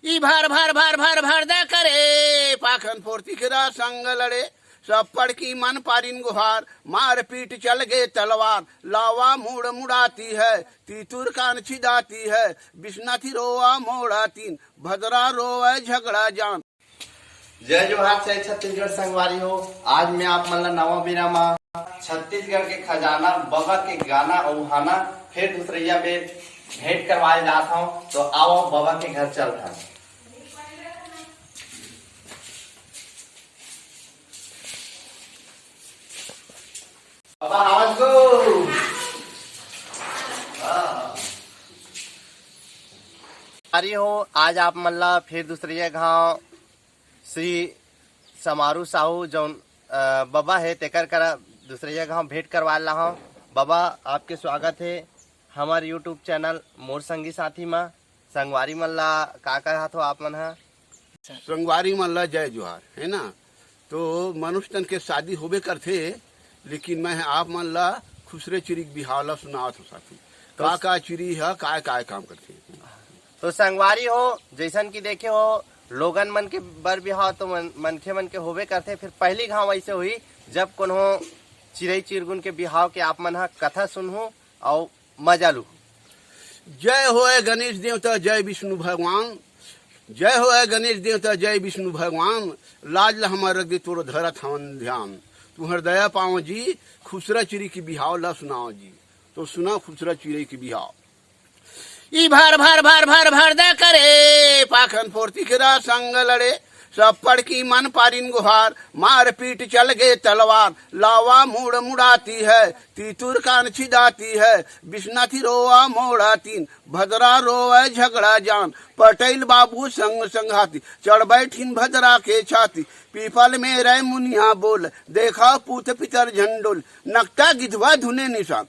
ई भर भर भर भर भर द करे पाखन फोर्ती खिरा संग लड़े सब पढ़ की मन पारिन गुहार मार पीट चल गए तलवार लावा मुड़ मुड़ाती है तीतुर कान छिदाती है बिस्नाथी रोआ मोड़ा तीन भद्रा रोआ झगड़ा जान। जय जोहार से छत्तीसगढ़ संगवारी हो। आज मैं आप मतलब नवा बिरामा छत्तीसगढ़ के खजाना बाबा के गाना उहाना फिर दूसरिया में भेंट करवाए जाता हूँ। तो आओ बाबा के घर चलता हूँ। बाबा आवाज गो अरे हो। आज आप मतलब फिर दूसरिया गाँव श्री समारू साहू जौन बाबा है तेकर करा दूसरे जगह भेंट करवा रहा हूँ। बाबा आपके स्वागत है हमारे यूट्यूब चैनल मोर संगी साथी में। संगवारी मल्ला का कहा तो आप मन है संगवारी मल्ला जय जोहार है ना। तो मनुष्य तन के शादी होबे करथे लेकिन मैं आप मल्ला खुसरे चिरी बिहावला सुनावत हो साथी का चिरी है काय काम करथे। तो संगवारी हो जैसन की देखे हो लोगन मन के बर बिहाव तो मनखे मन के होबे करथे। फिर पहली घाव ऐसे हुई जब कोनो चिरई चिरगुन के बिहाव के आप मन हा कथा सुनहु और मजा लू। जय होए गणेश देवता जय विष्णु भगवान जय होए गणेश देवता जय विष्णु भगवान लाज ला हमार रख दे तोर धरत हवन ध्यान तुम्हार दया पाओ जी खुसरा चिरी की बिहाव ला सुनाओ जी। तो सुना खुसरा चिरी की बिहाव। ई भर भर भर भर भर द करे पाखन फोर्ती खिरा संग लड़े सब पढ़ की मन पारिन गुहार मार पीट चल गए तलवार लावा मुड़ मुड़ाती है तीतुर कान छिदाती है बिस्नाथी रोआ मोड़ा तीन भद्रा रोआ झगड़ा जान पटेल बाबू संग संघाती चढ़ बैठिन भद्रा के छाती पीपल में रह मुनिया बोल देखा पूत पितर झंडोल नकटा गिधवा धुने निशान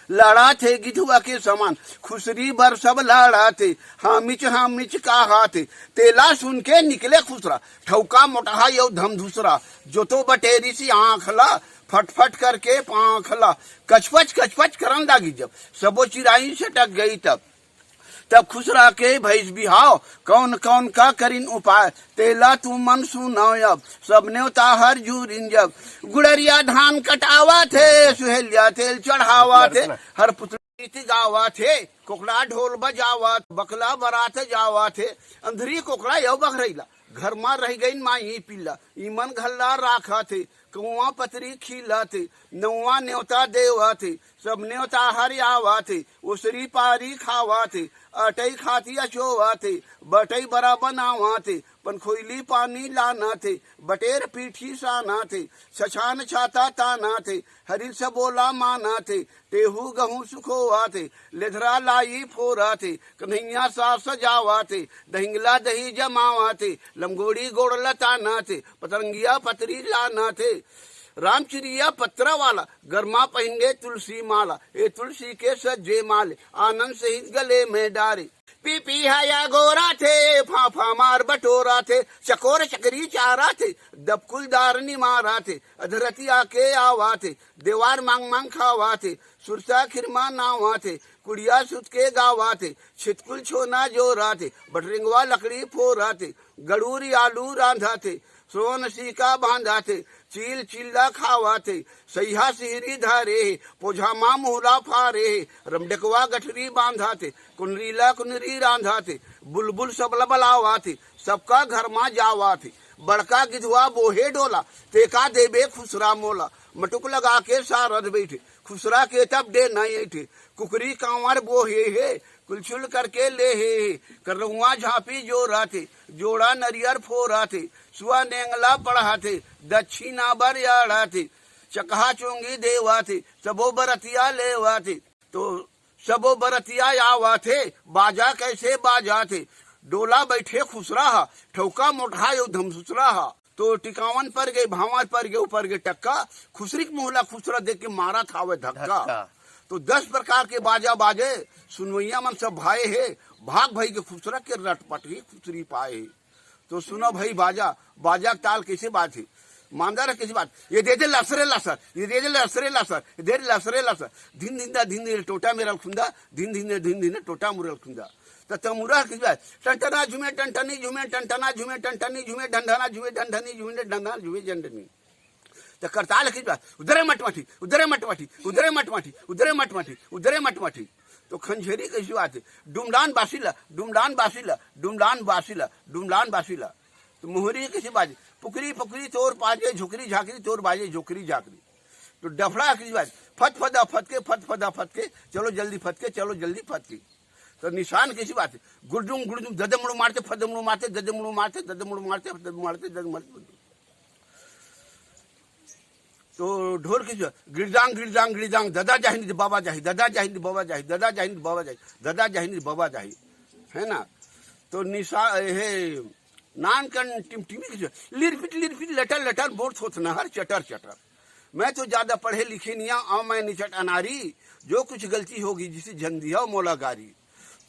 लड़ा थे गिधुआ के समान खुसरी बर सब लड़ा थे हामिच कहा थे तेला सुन के निकले खुसरा ठौका मोटहा यो धम धुसरा जो तो बटेरी सी आंखला फटफट करके पांखला कचपच करन लागी जब सबो चिराई सटक गई तब खुसरा के भैंस बिहाव कौन का करिन उपाय तेला तू मन सुनाओ अब सबने उताहर जूरिन जब गुड़रिया धान कटावा थे सुहेलिया तेल चढ़ावा थे हर पुतली गावा थे कोकड़ा ढोल बजावा बकला बरात जावा थे अंधरी कोकड़ा यो बखरैला घर में रह गई माई पिल्ला ईमन घल्ला राखा थे कुआ पतरी खिला थे नौवा न्योता देवा थे सब न्योता हरियावा थे उसरी पारी खावा थे अटई खाती अचोवा थे बटई बरा बनावा थे पनखोइली पानी लाना थे बटेर पीठी साना थे छछान छाता ताना थे हरिल सबोला माना थे टेहू गहूं सुखोवा थे लेधरा लाई फोरा थे कन्हैया सा सजावा थे दहिंगला दही जमावा थे लमगोड़ी गोड़ लताना थे पतरंगिया पतरी लाना थे रामचिरिया पत्रा वाला गरमा पहन गए तुलसी माला ये तुलसी के सज्जे माले आनंद सहित गले में डारे पी हाया गोरा थे फाफा मार बटोरा थे चकोर चकरी चारा थे दबकुलदार निमारा थे अधरतिया के आवा थे देवार मांग खावा थे सुरसा खिरमा नावा थे कुड़िया सुत के गावा थे छितकुल छोना जोरा थे बटरिंगवा लकड़ी फोरा थे गड़ूरी आलू रांधा थे सोन सीका बांधा थे चील चिल्ला खावा थे सैहा सिहरी धारे पोझामा मुहला फारे रमडकवा गठरी बांधा थे कुनरी रांधा थे बुलबुल सबला बलावा थे सबका घर में जावा थे बड़का गिधवा बोहे डोला तेका देबे खुसरा मोला मटुक लगा के सारद बैठे खुसरा के तब दे नहीं थे कुकरी कांवर बोहे है कुलछुल करके ले हे करहुआ झापी जो थे जोड़ा नरियर फोरा थे सुआ नेंगला पढ़ा थे दक्षिणा बरियाड़ा थे चकहा चोंगी देवा थे सबो बरतिया लेवा थे। तो सबो बरतिया आवा थे बाजा कैसे बाजा थे डोला बैठे खुसरा ठौका मोटा यो धमसुसरा तो टिकावन पर गए भावर पर गए ऊपर गए टक्का खुसरी मोहला खुसरा देख के मारा था वह धक्का। तो 10 प्रकार के बाजा बाजे सुनवैया मन सब भाई है भाग भाई के खुसरा के रटपट ही खुसरी पाए। तो सुनो भाई बाजा ताल कैसे बात है मानदार कैसी बात ये दे दे लसरे लसर ये दे दे लसरे लसर दे लसरे लसर दिन दिन टोटा मेरा खुंदा दिन दिन टोटा मुरल खुंदा तो तमुरा किस बात टंटना झूमे टंटनी झूमे टंटना झूमे टंटनी झूमे ढंढना झूमे ढंढनी झूमे ढंढना झूमे झंडनी तो करताल किस बात उधरे मटमाठी उधरे मटमाठी उधरे मटमाठी उधरे मटमाठी उधरे मटमाठी तो खंजेरी कैसी बात है डुमडान बासिला डुमडान बासिला डुमडान बासिला डुमडान बासिला तो मोहरी कैसी बात पुकरी पुकरी तोर पाजे झुकरी झाकरी तोर बाजे झुकरी झाकरी तो डफड़ा किस बात फत फदा फतके फत फदा फतके चलो जल्दी फतके चलो जल्दी फतके तो निशान कैसी बात है गुड़डुम गुड़डुम ददमड़ू मारते फदमड़ू मारते ददमड़ू मारते ददमड़ू मारते मारते ददमड़ू तो ढोल की गिरजांग गिरजांग गिरजांग ददा जाहिंद बाबा जाहि ददा जाहिंद बाबा जाहि ददा जाहिंद बाबा जाहि ददा जाहिंद बाबा जाहि है ना तो निशा हे नान कन टिमटिमी की लिरफिट लटर लटर बोर्ड होत नहर चटर चटर मैं तो ज्यादा पढ़े लिखे नहीं आ मैं निचट अनारी जो कुछ गलती होगी जिसे झन दिया मोला गारी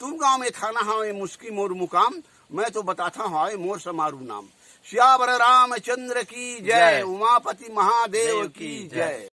तुम गांव में थाना हाँ मुस्की मोर मुकाम मैं तो बताता हूँ मोर समारू नाम श्यावर रामचंद्र की जय उमापति महादेव की जय।